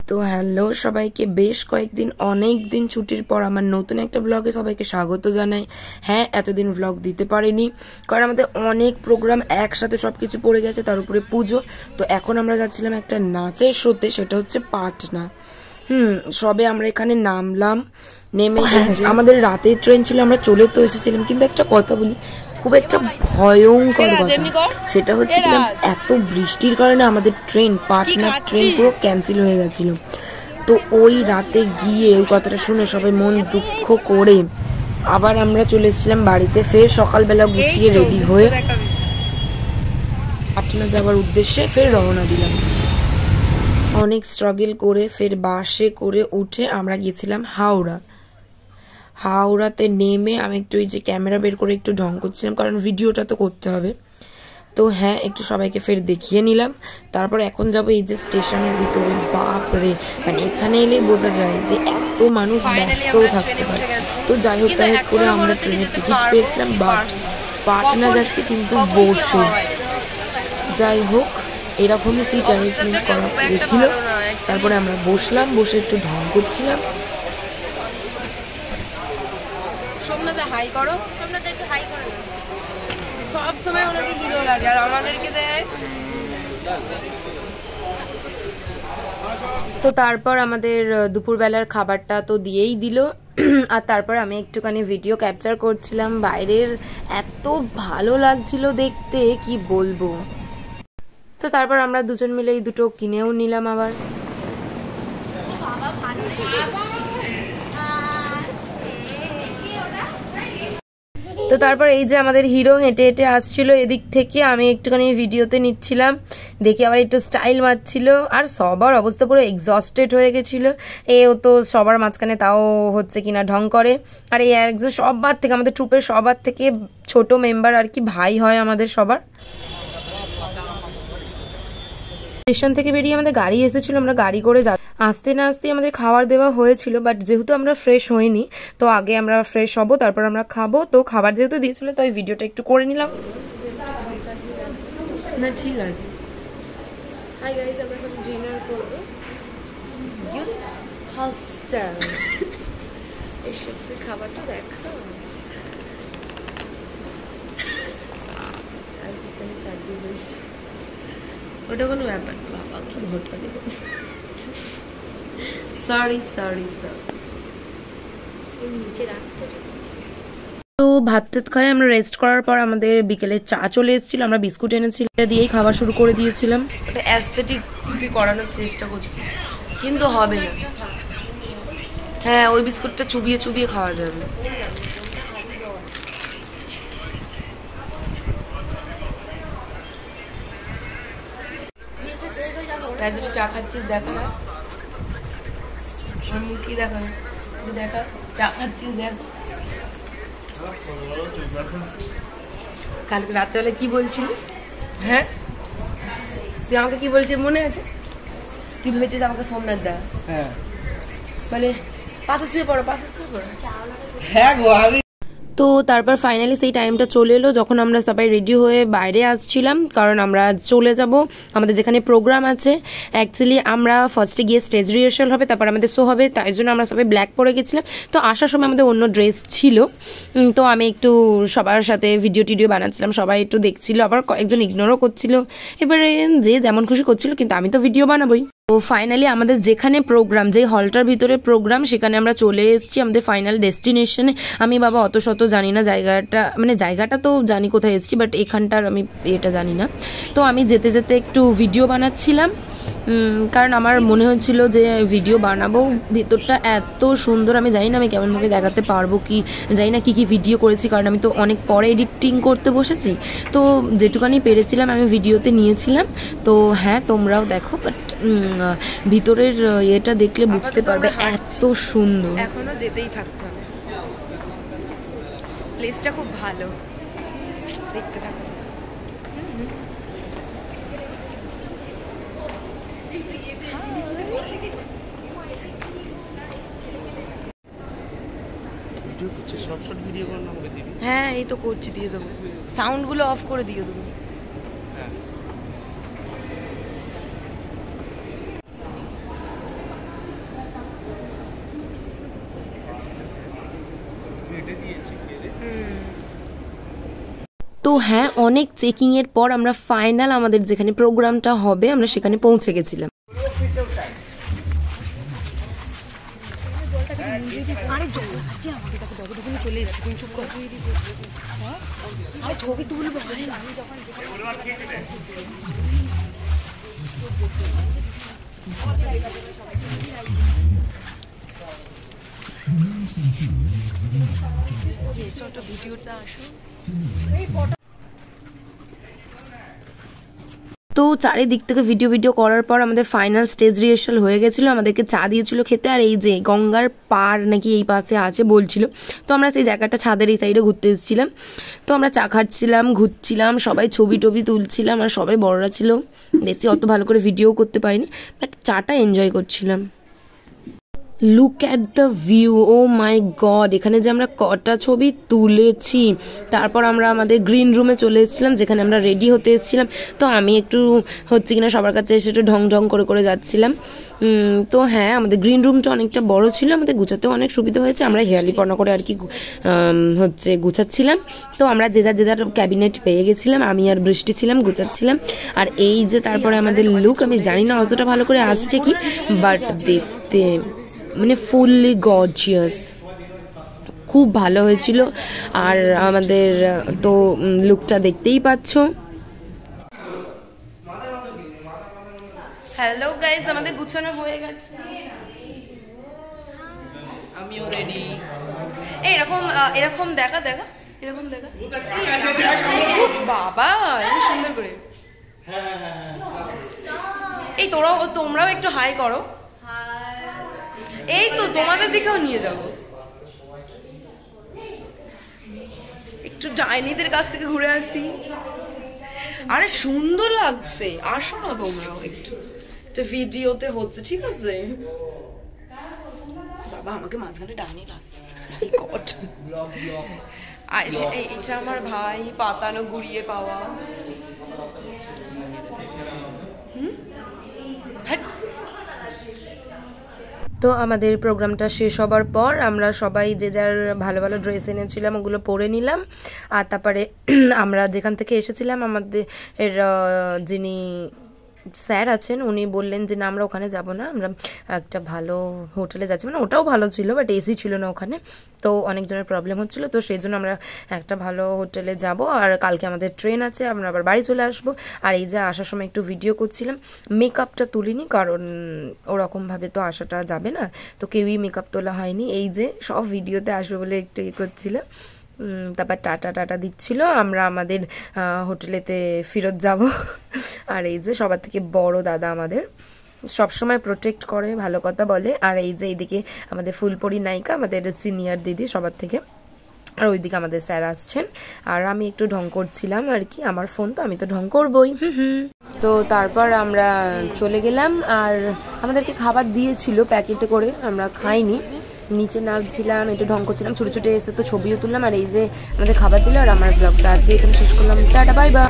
তো হ্যালো সবাইকে, বেশ কয়েকদিন অনেক দিন ছুটির পর আমার নতুন একটা ব্লগে সবাইকে স্বাগত জানাই। হ্যাঁ, এতদিন ব্লগ দিতে পারিনি কারণ আমাদের অনেক প্রোগ্রাম একসাথে সবকিছু পড়ে গেছে, তার উপরে পুজো। তো এখন আমরা যাচ্ছিলাম একটা নাচের শোতে, সেটা হচ্ছে পাটনা। সবে আমরা এখানে নামলাম, নেমে আমাদের রাতের ট্রেন ছিল, আমরা চলে তো এসেছিলাম। কিন্তু একটা কথা বলি, খুব একটা ভয়ঙ্কর কথা, সেটা হচ্ছে এত বৃষ্টির কারণে আমাদের ট্রেন ট্রেন পুরো ক্যান্সেল হয়ে গেছিল। তো ওই রাতে গিয়ে ওই কথাটা শুনে সবাই মন দুঃখ করে আবার আমরা চলে এসেছিলাম বাড়িতে। ফের সকালবেলা গুছিয়ে রেডি হয়ে পাটনা যাওয়ার উদ্দেশ্যে ফের রওনা দিলাম। অনেক স্ট্রাগল করে ফের বাসে করে উঠে আমরা গেছিলাম হাওড়াতে নেমে আমি একটু এই যে ক্যামেরা বের করে একটু ঢং করছিলাম, কারণ ভিডিওটা তো করতে হবে। তো হ্যাঁ, একটু সবাইকে ফের দেখিয়ে নিলাম। তারপর এখন যাবো এই যে স্টেশনের ভিতরে। বাপরে, মানে এখানে এলে বোঝা যায় যে এত মানুষ ব্যস্তও থাকতে পারে। তো যাই হোক, তাই করে আমরা ট্রেনের টিকিট পেয়েছিলাম, বাট পাটনা যাচ্ছি কিন্তু বসে। যাই হোক, এরকমই সিট অ্যারেঞ্জমেন্ট করা হয়েছিল। তারপরে আমরা বসলাম, বসে একটু ঢং করছিলাম। সোমনাথে হাই করো, সোমনাথে একটু হাই করো। সব সময় ওনাকে হিরো লাগে আর আমাদেরকে দেয়। তো তারপর আমাদের দুপুরবেলার খাবারটা তো দিয়েই দিল। আর তারপর আমি একটুখানি ভিডিও ক্যাপচার করছিলাম। বাইরের এত ভালো লাগছিল দেখতে, কি বলবো। তো তারপর আমরা দুজন মিলে এই দুটো কিনেও নিলাম আবার। তো তারপর এই যে আমাদের হিরো হেঁটে হেঁটে আসছিল এদিক থেকে, আমি একটুখানি ভিডিওতে নিচ্ছিলাম, দেখে আবার একটু স্টাইল মারছিল। আর সবার অবস্থা পুরো এক্সস্টেড হয়ে গেছিল। ও তো সবার মাঝখানে তাও হচ্ছে কিনা ঢং করে। আর এই একজন সবার থেকে, আমাদের ট্রুপের সবার থেকে ছোট মেম্বার আর কি, ভাই হয় আমাদের সবার। স্টেশন থেকে বেরিয়ে আমাদের গাড়ি এসেছিল, আমরা গাড়ি করে আসতে না আসতে আমাদের খাবার দেওয়া হয়েছিল। বাট যেহেতু আমরা ফ্রেশ হইনি, তো আগে আমরা ফ্রেশ হব, তারপর আমরা খাবো। তো খাবার যেহেতু দিয়েছিল, তাই ভিডিওটা একটু করে নিলাম। না ঠিক আছে। হাই গাইস, আমরা এখন ডিনার করব ইউথ হস্টেল। এসেছে খাবারটা দেখো। আর পিছনে চাটনি জুস, ওটা কোনো ব্যাপার না। বাবা কি ভোটটা দেবো। সরি নিচে রাখতে। তো ভাত টাত খাই আমরা, রেস্ট করার পর আমাদের বিকেলে চা চলে এসেছিল, আমরা বিস্কুট এনেছিলাম, দিয়েই খাবার শুরু করে দিয়েছিলাম। ওটা অ্যাস্থেটিক করানোর চেষ্টা করছি, কিন্তু হবে না। হ্যাঁ, ওই বিস্কুটটা চুবিয়ে চুবিয়ে খাওয়া যাবে। চা খাচ্ছিস দেখা না, কি দেখা দেখা চা খাচ্ছিস দেখা। কালকে রাত্রেবেলা কি বলছিলি? হ্যাঁ, তুই আমাকে কি বলছিস মনে আছে? তুই ভেবেছিস আমাকে সোমনাথ দা বলে পাশে শুয়ে পড়ো। হ্যাঁ গো, তো তারপর ফাইনালি সেই টাইমটা চলে এলো যখন আমরা সবাই রেডি হয়ে বাইরে আসছিলাম, কারণ আমরা চলে যাব আমাদের যেখানে প্রোগ্রাম আছে। অ্যাকচুয়ালি আমরা ফার্স্টে গিয়ে স্টেজ রিহার্সাল হবে, তারপর আমাদের শো হবে, তাই জন্য আমরা সবাই ব্ল্যাক পরে গেছিলাম। তো আসার সময় আমাদের অন্য ড্রেস ছিল। তো আমি একটু সবার সাথে ভিডিও টিডিও বানাচ্ছিলাম, সবাই একটু দেখছিল, আবার কয়েকজন ইগনোরও করছিল। এবারে যে যেমন খুশি করছিল, কিন্তু আমি তো ভিডিও বানাবোই। তো ফাইনালি আমাদের যেখানে প্রোগ্রাম, যে হলটার ভিতরে প্রোগ্রাম, সেখানে আমরা চলে এসেছি আমাদের ফাইনাল ডেস্টিনেশনে। আমি বাবা অত শত জানি না জায়গাটা, মানে জায়গাটা তো জানি কোথায় এসেছি, বাট এখানটার আমি এটা জানি না। তো আমি যেতে যেতে একটু ভিডিও বানাচ্ছিলাম, কারণ আমার মনে হয়েছিল যে ভিডিও বানাবো। ভিতরটা এত সুন্দর, আমি জানি না আমি কেমনভাবে দেখাতে পারবো, কি জানি না কি কি ভিডিও করেছি, কারণ আমি তো অনেক পরে এডিটিং করতে বসেছি। তো যেটুকানি পেরেছিলাম আমি ভিডিওতে নিয়েছিলাম। তো হ্যাঁ, তোমরাও দেখো, বাট ভিতরের এটা দেখলে বুঝতে পারবে এত সুন্দর। এখনো যেতেই থাকতে হবে, প্লেসটা খুব ভালো, দেখতে থাকো। হ্যাঁ, এই তো করছি, দিয়ে দেবো। সাউন্ডগুলো অফ করে দিয়ে দেবো। তো হ্যাঁ, অনেক চেকিংয়ের পর আমরা ফাইনাল আমাদের যেখানে প্রোগ্রামটা হবে আমরা সেখানে পৌঁছে গেছিলাম। তো চারিদিক থেকে ভিডিও করার পর আমাদের ফাইনাল স্টেজ রিহার্সাল হয়ে গেছিলো। আমাদেরকে চা দিয়েছিল খেতে, আর এই যে গঙ্গার পার নাকি এই পাশে আছে বলছিল। তো আমরা সেই জায়গাটা ছাদের এই সাইডে ঘুরতে এসেছিলাম। তো আমরা চা খাচ্ছিলাম, ঘুরছিলাম, সবাই ছবি তুলছিলাম, আর সবাই বড়রা ছিল। বেশি অত ভালো করে ভিডিও করতে পারিনি, বাট চাটা এনজয় করছিলাম। Look at the view, oh my god, এখানে যে আমরা কটা ছবি তুলেছি। তারপর আমরা আমাদের গ্রিন রুমে চলে এসেছিলাম, যেখানে আমরা রেডি হতে এসেছিলাম। তো আমি একটু হচ্ছে কিনা সবার কাছে এসে একটু ঢং করে যাচ্ছিলাম। তো হ্যাঁ, আমাদের গ্রিন রুমটা অনেকটা বড় ছিল, আমাদের গুছাতেও অনেক সুবিধা হয়েছে। আমরা হেয়ালি পর্ণা করে আর কি হচ্ছে গুছাচ্ছিলাম। তো আমরা যে যার ক্যাবিনেট পেয়ে গেছিলাম, আমি আর বৃষ্টি ছিলাম, গুছাচ্ছিলাম। আর এই যে তারপরে আমাদের লুক, আমি জানি না অতটা ভালো করে আসছে কি, বাট দেখতে মানে ফুললি গর্জিয়াস, খুব ভালো হয়েছিল। আর আমাদের তো লুকটা দেখতেই পাচ্ছ। হ্যালো গাইজ, আমাদের গুছানো হয়ে গেছে, আমিও রেডি। এরকম দেখা বাবা, সুন্দর করে। এই তোমরাও একটু হাই করো। এই তো তোমাদের দিকেও নিয়ে যাব, একটু ডাইনিদের কাছ থেকে ঘুরে আসি। আরে সুন্দর লাগছে, আসো না তোমরাও একটু, ভিডিওতে হচ্ছে, ঠিক আছে? বাবা, আমাকে মাঝখানে ডাইনি লাগছে। এটা আমার ভাই, পাতানো গুড়িয়ে পাওয়া। তো আমাদের প্রোগ্রামটা শেষ হবার পর আমরা সবাই যে যার ভালো ড্রেস এনেছিলাম ওগুলো পরে নিলাম। আর তারপরে আমরা যেখান থেকে এসেছিলাম, আমাদের যিনি স্যার আছেন উনি বললেন যে না, আমরা ওখানে যাব না, আমরা একটা ভালো হোটেলে যাচ্ছি। মানে ওটাও ভালো ছিল, বাট এসি ছিল না ওখানে, তো অনেকজনের প্রবলেম হচ্ছিল। তো সেই জন্য আমরা একটা ভালো হোটেলে যাব। আর কালকে আমাদের ট্রেন আছে, আমরা আবার বাড়ি চলে আসবো। আর এই যে আসার সময় একটু ভিডিও করছিলাম, মেকআপটা তুলিনি, কারণ ওরকমভাবে তো আসাটা যাবে না, তো কেউই মেকআপ তোলা হয়নি। এই যে সব ভিডিওতে আসবে বলে একটু করছিল। তারপর টাটা দিচ্ছিল, আমরা আমাদের হোটেলেতে ফেরত যাব। আর এই যে সবার থেকে বড় দাদা আমাদের সবসময় প্রোটেক্ট করে, ভালো কথা বলে। আর এই যে এইদিকে আমাদের ফুলপরি নায়িকা, আমাদের সিনিয়র দিদি সবার থেকে। আর ওইদিকে আমাদের স্যার আসছেন, আর আমি একটু ঢং করছিলাম আর কি, আমার ফোন তো, আমি তো ঢং করবই। তো তারপর আমরা চলে গেলাম, আর আমাদেরকে খাবার দিয়েছিল প্যাকেটে করে, আমরা খাইনি, নিচে নামছিলাম, একটু ঢং করছিলাম, ছুটে এসে তো ছবিও তুললাম। আর এই যে আমাদের খাবার দিল। আর আমার ব্লগটা আজকে এখানে শেষ করলাম, টাটা বাই বাই।